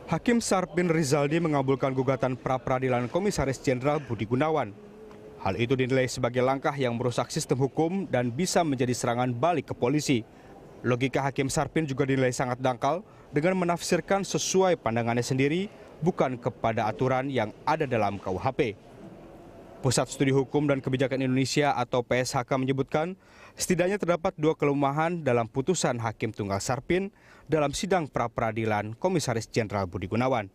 Hakim Sarpin Rizaldi mengabulkan gugatan pra-peradilan Komisaris Jenderal Budi Gunawan. Hal itu dinilai sebagai langkah yang merusak sistem hukum dan bisa menjadi serangan balik ke polisi. Logika Hakim Sarpin juga dinilai sangat dangkal dengan menafsirkan sesuai pandangannya sendiri, bukan kepada aturan yang ada dalam KUHP. Pusat Studi Hukum dan Kebijakan Indonesia atau PSHK menyebutkan setidaknya terdapat 2 kelemahan dalam putusan Hakim Tunggal Sarpin dalam sidang pra-peradilan Komisaris Jenderal Budi Gunawan.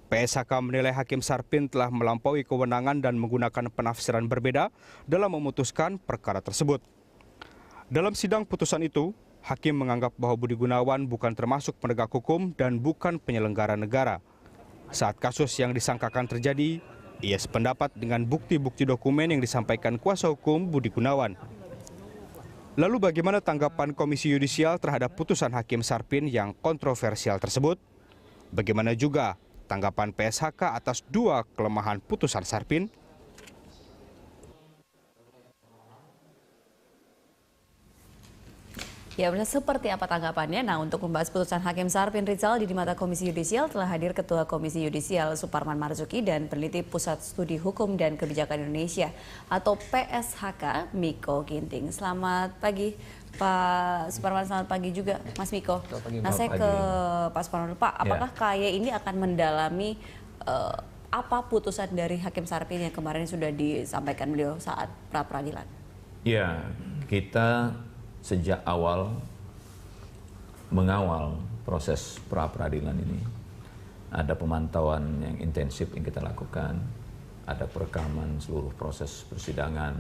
PSHK menilai Hakim Sarpin telah melampaui kewenangan dan menggunakan penafsiran berbeda dalam memutuskan perkara tersebut. Dalam sidang putusan itu, Hakim menganggap bahwa Budi Gunawan bukan termasuk penegak hukum dan bukan penyelenggara negara. Saat kasus yang disangkakan terjadi, ia sependapat dengan bukti-bukti dokumen yang disampaikan kuasa hukum Budi Gunawan. Lalu bagaimana tanggapan Komisi Yudisial terhadap putusan Hakim Sarpin yang kontroversial tersebut? Bagaimana juga tanggapan PSHK atas 2 kelemahan putusan Sarpin? Ya, benar, seperti apa tanggapannya? Nah, untuk membahas putusan Hakim Sarpin Rizaldi di mata Komisi Yudisial telah hadir Ketua Komisi Yudisial Suparman Marzuki dan peneliti Pusat Studi Hukum dan Kebijakan Indonesia atau PSHK Miko Ginting. Selamat pagi Pak Suparman, selamat pagi juga Mas Miko. Nah, saya ke Pak Suparman. Pak, apakah KAI ini akan mendalami apa putusan dari Hakim Sarpin yang kemarin sudah disampaikan beliau saat pra-peradilan? Ya, kita sejak awal mengawal proses pra-peradilan ini, ada pemantauan yang intensif yang kita lakukan, ada perekaman seluruh proses persidangan,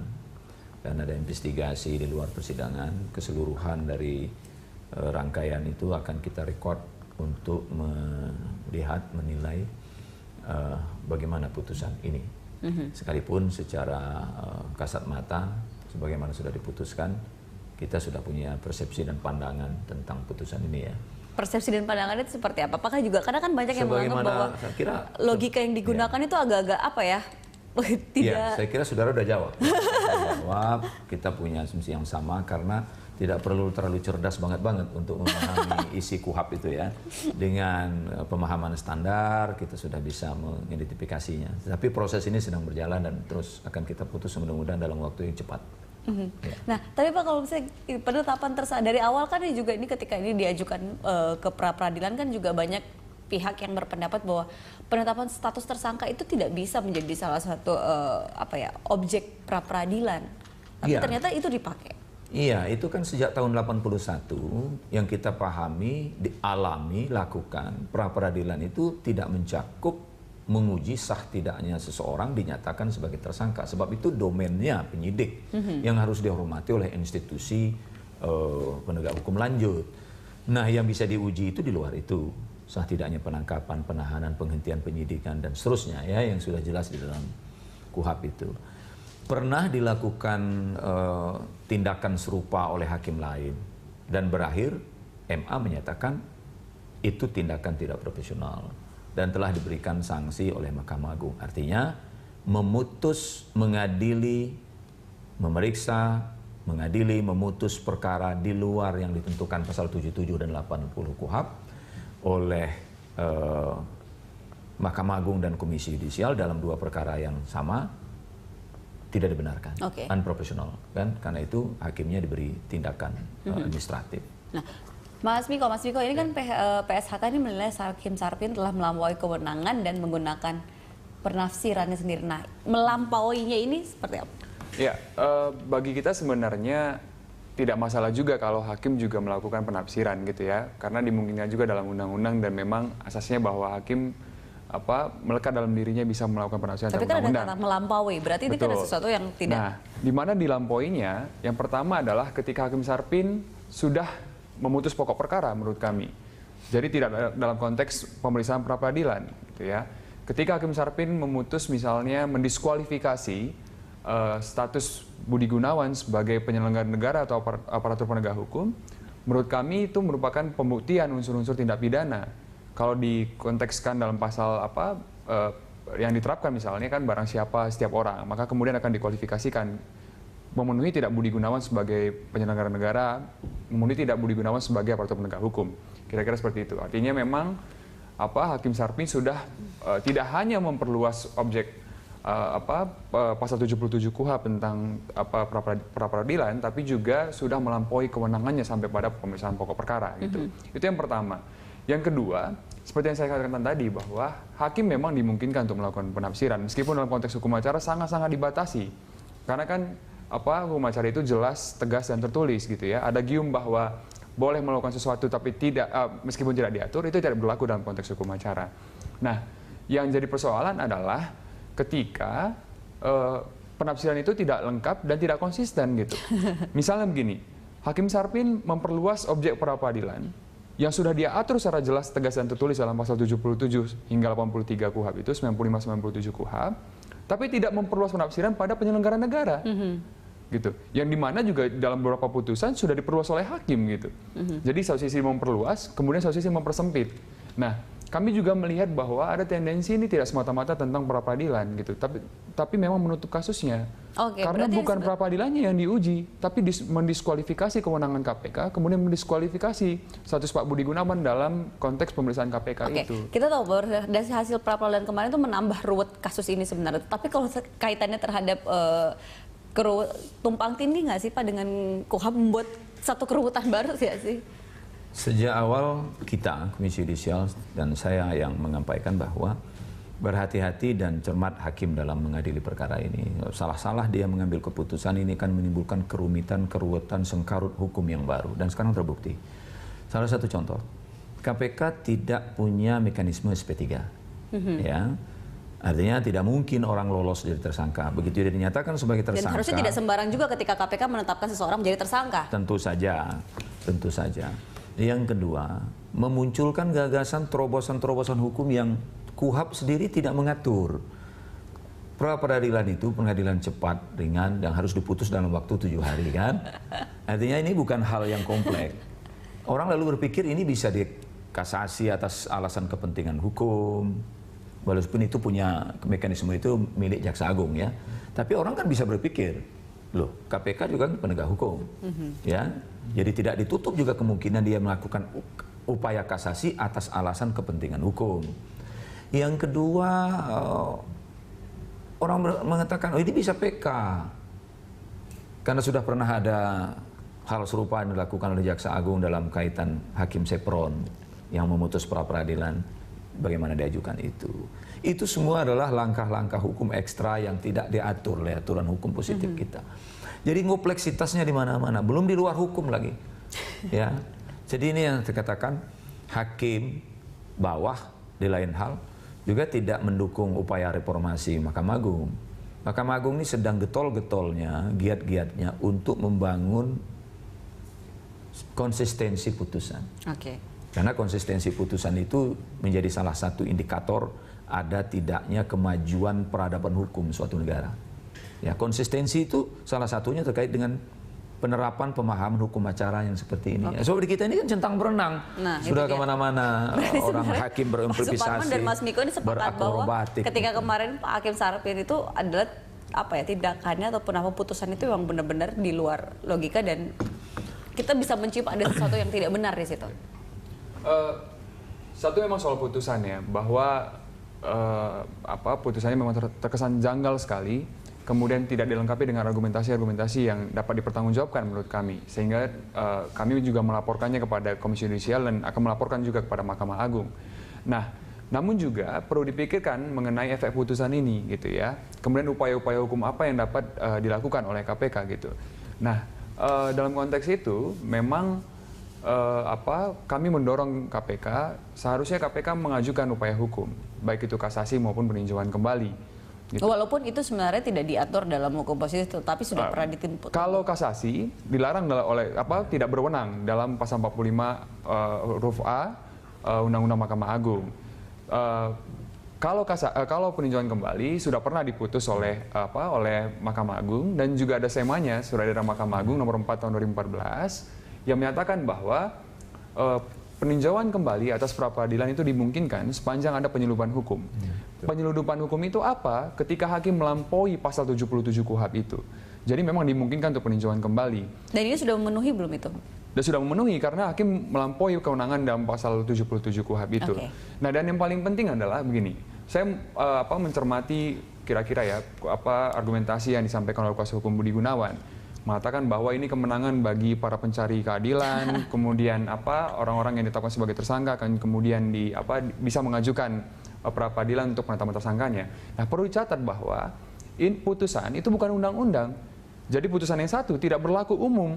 dan ada investigasi di luar persidangan. Keseluruhan dari rangkaian itu akan kita rekod untuk melihat, menilai bagaimana putusan ini. Sekalipun secara kasat mata, sebagaimana sudah diputuskan, kita sudah punya persepsi dan pandangan tentang putusan ini ya. Persepsi dan pandangan itu seperti apa? Apakah juga, karena kan banyak yang menganggap bahwa logika yang digunakan itu agak-agak apa ya? Tidak. Ya, saya kira saudara udah jawab. Kita punya asumsi yang sama karena tidak perlu terlalu cerdas banget untuk memahami isi KUHP itu ya. Dengan pemahaman standar kita sudah bisa mengidentifikasinya. Tapi proses ini sedang berjalan dan terus akan kita putus mudah-mudahan dalam waktu yang cepat. Ya. Nah, tapi Pak, kalau misalnya penetapan tersangka dari awal kan juga ini ketika ini diajukan ke pra-peradilan kan juga banyak pihak yang berpendapat bahwa penetapan status tersangka itu tidak bisa menjadi salah satu objek pra-peradilan. Tapi ternyata itu dipakai. Iya, itu kan sejak tahun 81 yang kita pahami, dialami, lakukan. Pra-peradilan itu tidak mencakup menguji sah tidaknya seseorang dinyatakan sebagai tersangka. Sebab itu domainnya penyidik yang harus dihormati oleh institusi penegak hukum lanjut. Nah, yang bisa diuji itu di luar itu. Sah tidaknya penangkapan, penahanan, penghentian penyidikan, dan seterusnya ya, yang sudah jelas di dalam KUHP itu. Pernah dilakukan tindakan serupa oleh hakim lain dan berakhir MA menyatakan itu tindakan tidak profesional dan telah diberikan sanksi oleh Mahkamah Agung. Artinya memutus, mengadili, memeriksa, mengadili, memutus perkara di luar yang ditentukan pasal 77 dan 80 KUHP oleh Mahkamah Agung dan Komisi Yudisial dalam 2 perkara yang sama tidak dibenarkan, unprofesional kan, karena itu hakimnya diberi tindakan administratif. Nah, Mas Miko, ini kan PSHK ini menilai Hakim Sarpin telah melampaui kewenangan dan menggunakan penafsirannya sendiri. Nah, melampauinya ini seperti apa? Ya, bagi kita sebenarnya tidak masalah juga kalau hakim juga melakukan penafsiran gitu ya, karena dimungkinkan juga dalam undang-undang dan memang asasnya bahwa hakim melekat dalam dirinya bisa melakukan penafsiran. Tapi kan ada kata melampaui, berarti itu kan ada sesuatu yang tidak. Nah, di mana dilampauinya? Yang pertama adalah ketika Hakim Sarpin sudah memutus pokok perkara menurut kami. Jadi tidak dalam konteks pemeriksaan pra-peradilan, gitu ya. Ketika Hakim Sarpin memutus misalnya mendiskualifikasi status Budi Gunawan sebagai penyelenggara negara atau aparatur penegak hukum, menurut kami itu merupakan pembuktian unsur-unsur tindak pidana. Kalau dikontekskan dalam pasal yang diterapkan misalnya kan barang siapa setiap orang, maka kemudian akan dikualifikasikan memenuhi tidak Budi Gunawan sebagai penyelenggara negara, memenuhi tidak Budi Gunawan sebagai aparatur penegak hukum. Kira-kira seperti itu. Artinya memang Hakim Sarpin sudah tidak hanya memperluas objek pasal 77 KUHP tentang pra-peradilan, tapi juga sudah melampaui kewenangannya sampai pada pemeriksaan pokok perkara gitu. Itu yang pertama. Yang kedua, seperti yang saya katakan tadi bahwa hakim memang dimungkinkan untuk melakukan penafsiran meskipun dalam konteks hukum acara sangat-sangat dibatasi. Karena kan hukum acara itu jelas, tegas dan tertulis gitu ya. Ada gium bahwa boleh melakukan sesuatu tapi tidak meskipun tidak diatur, itu tidak berlaku dalam konteks hukum acara. Nah, yang jadi persoalan adalah ketika penafsiran itu tidak lengkap dan tidak konsisten gitu. Misalnya begini, Hakim Sarpin memperluas objek pra-peradilan yang sudah dia atur secara jelas, tegas dan tertulis dalam pasal 77 hingga 83 KUHP itu, 95-97 KUHP, tapi tidak memperluas penafsiran pada penyelenggara negara. Gitu. Yang dimana juga dalam beberapa putusan sudah diperluas oleh hakim gitu. Jadi satu sisi memperluas, kemudian satu sisi mempersempit. Nah, kami juga melihat bahwa ada tendensi ini tidak semata-mata tentang pra-peradilan gitu, tapi memang menutup kasusnya. Karena bukan pra-peradilannya yang diuji, tapi mendiskualifikasi kewenangan KPK, kemudian mendiskualifikasi status Pak Budi Gunawan dalam konteks pemeriksaan KPK itu. Kita tahu bahwa dari hasil pra-peradilan kemarin itu menambah ruwet kasus ini sebenarnya. Tapi kalau kaitannya terhadap tumpang tindih nggak sih Pak dengan KUHP membuat satu keruwetan baru sih? Sejak awal kita, Komisi Yudisial, dan saya yang menyampaikan bahwa berhati-hati dan cermat hakim dalam mengadili perkara ini. Salah-salah dia mengambil keputusan ini kan menimbulkan kerumitan, keruwetan, sengkarut hukum yang baru. Dan sekarang terbukti. Salah satu contoh, KPK tidak punya mekanisme SP3. Ya. Artinya tidak mungkin orang lolos jadi tersangka. Begitu dia dinyatakan sebagai tersangka. Dan harusnya tidak sembarang juga ketika KPK menetapkan seseorang menjadi tersangka. Tentu saja, tentu saja. Yang kedua, memunculkan gagasan terobosan-terobosan hukum yang KUHP sendiri tidak mengatur. Pra-peradilan itu pengadilan cepat, ringan, yang harus diputus dalam waktu 7 hari kan. Artinya ini bukan hal yang kompleks. Orang lalu berpikir ini bisa dikasasi atas alasan kepentingan hukum. Walaupun itu punya mekanisme itu milik Jaksa Agung ya. Tapi orang kan bisa berpikir, loh KPK juga penegak hukum. Ya. Jadi tidak ditutup juga kemungkinan dia melakukan upaya kasasi atas alasan kepentingan hukum. Yang kedua, orang mengatakan, oh ini bisa PK. Karena sudah pernah ada hal serupa yang dilakukan oleh Jaksa Agung dalam kaitan Hakim Sepron yang memutus pra-peradilan, bagaimana diajukan itu. Itu semua adalah langkah-langkah hukum ekstra yang tidak diatur oleh aturan hukum positif kita. Jadi kompleksitasnya di mana-mana, belum di luar hukum lagi. Ya. Jadi ini yang dikatakan hakim bawah di lain hal juga tidak mendukung upaya reformasi Mahkamah Agung. Mahkamah Agung ini sedang getol-getolnya, giat-giatnya untuk membangun konsistensi putusan. Karena konsistensi putusan itu menjadi salah satu indikator ada tidaknya kemajuan peradaban hukum suatu negara. Ya, konsistensi itu salah satunya terkait dengan penerapan pemahaman hukum acara yang seperti ini. So di kita ini kan centang berenang, sudah kemana-mana orang hakim berimprovisasi, dan Mas Miko ini sepakat bahwa ketika kemarin Pak Hakim Sarpin itu adalah tindakannya ataupun putusan itu yang benar-benar di luar logika dan kita bisa mencium ada sesuatu yang tidak benar di situ. Satu memang soal putusannya bahwa putusannya memang terkesan janggal sekali. Kemudian tidak dilengkapi dengan argumentasi-argumentasi yang dapat dipertanggungjawabkan menurut kami. Sehingga kami juga melaporkannya kepada Komisi Yudisial dan akan melaporkan juga kepada Mahkamah Agung. Nah, namun juga perlu dipikirkan mengenai efek putusan ini gitu ya. Kemudian upaya-upaya hukum apa yang dapat dilakukan oleh KPK gitu. Nah, dalam konteks itu memang kami mendorong KPK, seharusnya KPK mengajukan upaya hukum, baik itu kasasi maupun peninjauan kembali. Gitu. Walaupun itu sebenarnya tidak diatur dalam hukum positif, tapi sudah pernah ditimput. Kalau kasasi dilarang oleh tidak berwenang dalam pasal 45 huruf A Undang-Undang Mahkamah Agung. Kalau peninjauan kembali sudah pernah diputus oleh Mahkamah Agung dan juga ada semanya Surat Edaran Mahkamah Agung nomor 4 tahun 2014 yang menyatakan bahwa peninjauan kembali atas pra-peradilan itu dimungkinkan sepanjang ada penyeludupan hukum. Penyeludupan hukum itu apa? Ketika hakim melampaui pasal 77 KUHP itu. Jadi memang dimungkinkan untuk peninjauan kembali. Dan ini sudah memenuhi belum itu? dan sudah memenuhi karena hakim melampaui kewenangan dalam pasal 77 KUHP itu. Oke. Nah, dan yang paling penting adalah begini, saya mencermati kira-kira ya argumentasi yang disampaikan oleh kuasa hukum Budi Gunawan, mengatakan bahwa ini kemenangan bagi para pencari keadilan, kemudian orang-orang yang ditetapkan sebagai tersangka akan kemudian bisa mengajukan pra peradilan untuk penetapan tersangkanya. Nah, perlu dicatat bahwa putusan itu bukan undang-undang. Jadi putusan yang satu tidak berlaku umum.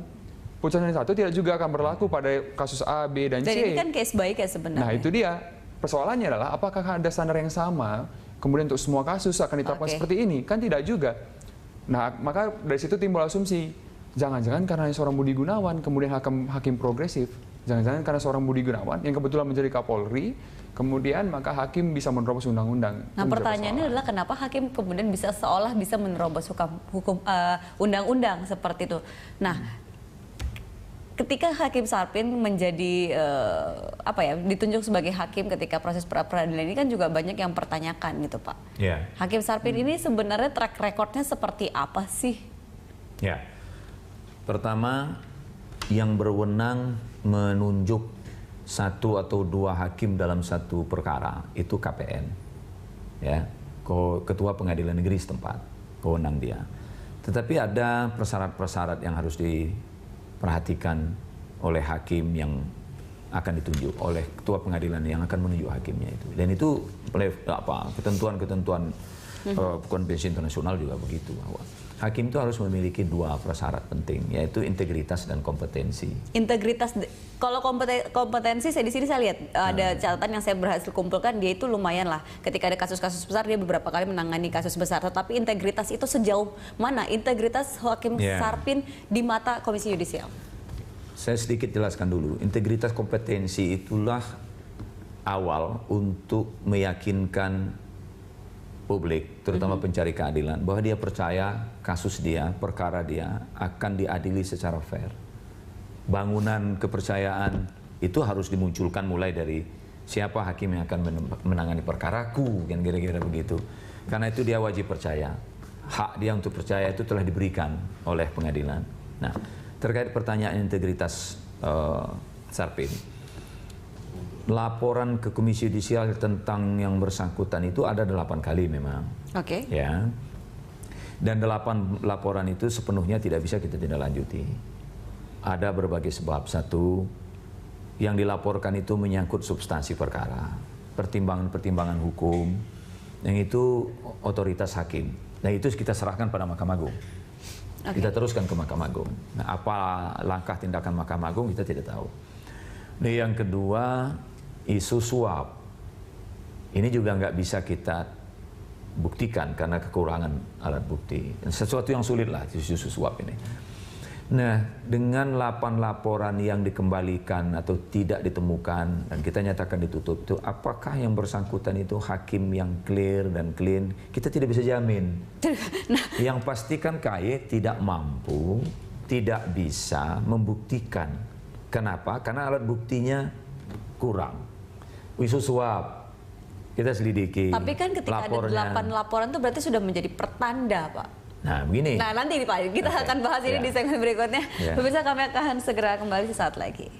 Putusan yang satu tidak juga akan berlaku pada kasus A, B, dan C. Jadi ini kan case by case sebenarnya. Nah, itu dia. Persoalannya adalah apakah ada standar yang sama kemudian untuk semua kasus akan ditetapkan seperti ini? Kan tidak juga. Nah, maka dari situ timbul asumsi, jangan-jangan karena seorang Budi Gunawan kemudian hakim progresif. Jangan-jangan karena seorang Budi Gunawan yang kebetulan menjadi Kapolri, kemudian maka hakim bisa menerobos undang-undang. Nah, pertanyaannya adalah kenapa hakim kemudian bisa seolah bisa menerobos undang-undang seperti itu. Nah, ketika Hakim Sarpin menjadi ditunjuk sebagai hakim ketika proses pra peradilan ini kan juga banyak yang pertanyakan gitu, Pak. Ya. Hakim Sarpin ini sebenarnya track recordnya seperti apa sih? Ya. Pertama, yang berwenang menunjuk satu atau dua hakim dalam satu perkara itu KPN, ya, Ketua Pengadilan Negeri setempat, kewenang dia. Tetapi ada persyarat-persyarat yang harus diperhatikan oleh hakim yang akan ditunjuk, oleh Ketua Pengadilan yang akan menunjuk hakimnya itu. Dan itu ketentuan-ketentuan konvensi internasional juga begitu, bahwa hakim itu harus memiliki dua prasyarat penting, yaitu integritas dan kompetensi. Integritas, kalau kompetensi saya di sini saya lihat ada catatan yang saya berhasil kumpulkan, dia itu lumayan lah. Ketika ada kasus-kasus besar dia beberapa kali menangani kasus besar. Tetapi integritas itu sejauh mana integritas Hakim Sarpin di mata Komisi Yudisial? Saya sedikit jelaskan dulu. Integritas kompetensi itulah awal untuk meyakinkan publik, terutama pencari keadilan, bahwa dia percaya kasus dia, perkara dia akan diadili secara fair. Bangunan kepercayaan itu harus dimunculkan mulai dari siapa hakim yang akan menangani perkaraku, kan kira-kira begitu. Karena itu dia wajib percaya. Hak dia untuk percaya itu telah diberikan oleh pengadilan. Nah, terkait pertanyaan integritas Sarpin, laporan ke Komisi Yudisial tentang yang bersangkutan itu ada 8 kali memang. Oke. Ya. Dan 8 laporan itu sepenuhnya tidak bisa kita tindak lanjuti. Ada berbagai sebab. Satu, yang dilaporkan itu menyangkut substansi perkara, pertimbangan-pertimbangan hukum, yang itu otoritas hakim. Nah, itu kita serahkan pada Mahkamah Agung. Kita teruskan ke Mahkamah Agung. Nah, apa langkah tindakan Mahkamah Agung kita tidak tahu. Nah, yang kedua, isu suap. Ini juga nggak bisa kita buktikan karena kekurangan alat bukti. Sesuatu yang sulit lah isu suap ini. Nah, dengan 8 laporan yang dikembalikan atau tidak ditemukan dan kita nyatakan ditutup, itu apakah yang bersangkutan itu hakim yang clear dan clean? Kita tidak bisa jamin. Yang pasti kan KY tidak mampu, tidak bisa membuktikan. Kenapa? Karena alat buktinya kurang. Isu suap kita selidiki. Tapi kan ketika ada 8 laporan itu berarti sudah menjadi pertanda, Pak. Nah, begini. Nah, nanti nih Pak, kita akan bahas ini di segmen berikutnya. Pemirsa, kami akan segera kembali sesaat lagi.